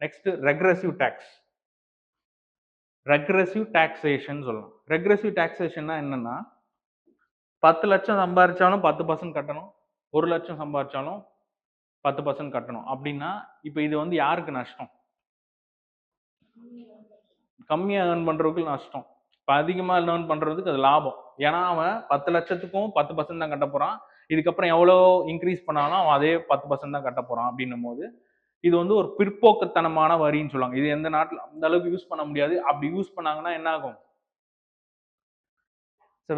Next regressive tax. Regressive taxation சொல்லலாம். Regressive டாக்ஸேஷன்னா என்னன்னா 10 லட்சம் சம்பாதிச்சாலும் 10% கட்டணும், 1 லட்சம் சம்பாதிச்சாலும் 10% கட்டணும். அப்படின்னா இப்போ இது வந்து யாருக்கு நஷ்டம்? கம்மியா ஏர்ன் பண்றவங்களுக்கு நஷ்டம். இப்போ அதிகமா ஏர்ன் பண்றதுக்கு அது லாபம். ஏன்னா அவன் 10 லட்சத்துக்கும் 10% தான் கட்ட போறான். இதுக்கப்புறம் எவ்வளோ இன்க்ரீஸ் பண்ணாலும் அவன் அதே 10% தான் கட்ட போறான் அப்படின்னும் போது இது வந்து ஒரு பிற்போக்குத்தனமான வரின்னு சொல்லுவாங்க. இது எந்த நாட்டில் அந்த அளவுக்கு யூஸ் பண்ண முடியாது. அப்படி யூஸ் பண்ணாங்கன்னா என்ன ஆகும்?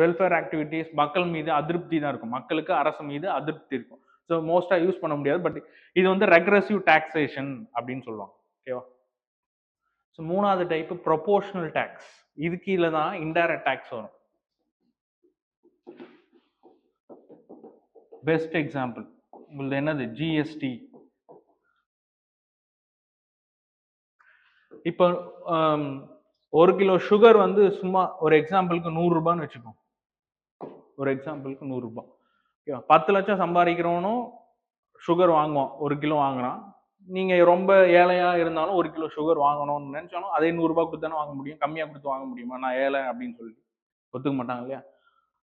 வெல்ஃபேர் ஆக்டிவிட்டீஸ் மக்கள் மீது அதிருப்தி தான் இருக்கும். மக்களுக்கு அரசு மீது அதிருப்தி இருக்கும். ஸோ மோஸ்டா யூஸ் பண்ண முடியாது. பட் இது வந்து ரெக்ரெசிவ் டாக்ஸேஷன் அப்படின்னு சொல்லுவாங்க. ஓகேவா? ஸோ மூணாவது டைப் ப்ரொபோர்ஷனல் டேக்ஸ். இது கீழே தான் இன்டைரக்ட் டேக்ஸ் வரும். பெஸ்ட் எக்ஸாம்பிள் உங்களுக்கு என்னது? ஜிஎஸ்டி. இப்போ 1 கிலோ சுகர் வந்து சும்மா ஒரு எக்ஸாம்பிளுக்கு 100 ரூபான்னு வச்சுப்போம். ஒரு எக்ஸாம்பிளுக்கு 100 ரூபாய். ஓகேவா? 10 லட்சம் சம்பாதிக்கிறவனும் சுகர் வாங்குவான், 1 கிலோ வாங்குறான். நீங்க ரொம்ப ஏழையா இருந்தாலும் 1 கிலோ சுகர் வாங்கணும்னு நினைச்சாலும் அதே 100 ரூபாய் கொடுத்து தானே வாங்க முடியும். கம்மியா கொடுத்து வாங்க முடியுமா? நான் ஏழை அப்படின்னு சொல்லி ஒத்துக்க மாட்டாங்க இல்லையா?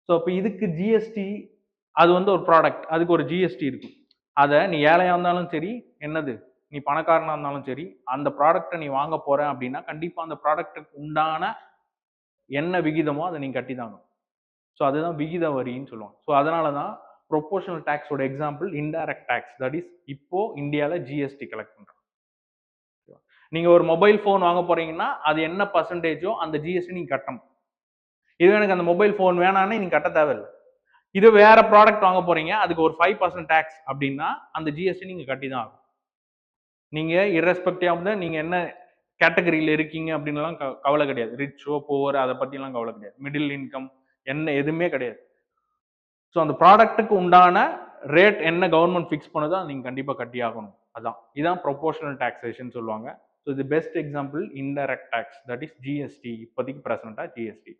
ஸோ இப்போ இதுக்கு ஜிஎஸ்டி, அது வந்து ஒரு ப்ராடக்ட், அதுக்கு ஒரு ஜிஎஸ்டி இருக்கு. அதை நீ ஏழையா இருந்தாலும் சரி, என்னது நீ பணக்காரனா இருந்தாலும் சரி, அந்த ப்ராடக்டை நீ வாங்க போற அப்படின்னா கண்டிப்பா அந்த ப்ராடக்ட்டுக்கு உண்டான என்ன விகிதமோ அதை நீங்க கட்டி தாங்க. ஸோ அதுதான் விகித வரின்னு சொல்லுவாங்க. ஸோ அதனால தான் ப்ரொபோர்ஷனல் டேக்ஸோட example indirect tax. That is இப்போ இந்தியாவில் ஜிஎஸ்டி கலெக்ட் பண்றோம். நீங்க ஒரு மொபைல் ஃபோன் வாங்க போறீங்கன்னா அது என்ன பர்சன்டேஜோ அந்த ஜிஎஸ்டி நீங்க கட்டணும். இது எனக்கு அந்த மொபைல் ஃபோன் வேணான்னு நீங்க கட்ட தேவையில்லை. இது வேற ப்ராடக்ட் வாங்க போறீங்க, அதுக்கு ஒரு 5% டேக்ஸ் அப்படின்னா அந்த ஜிஎஸ்டி நீங்க கட்டி தான் ஆகும். நீங்க இரஸ்பெக்டிவ் ஆஃப் த நீங்க என்ன கேட்டகரியில இருக்கீங்க அப்படின்லாம் கவலை கிடையாது. ரிச்சோ புவர் அதை பத்திலாம் கவலை கிடையாது. மிடில் இன்கம் என்ன எதுவுமே கிடையாது. ஸோ அந்த ப்ராடக்ட்டுக்கு உண்டான ரேட் என்ன கவர்மெண்ட் ஃபிக்ஸ் பண்ணுதோ நீங்க கண்டிப்பா கட்டி ஆகணும். அதான் இதான் ப்ரொபோர்ஷனல் டாக்ஸேஷன் சொல்லுவாங்க. So the best example indirect tax, that is GST. இப்போதைக்கு பிரசன்டா ஜிஎஸ்டி.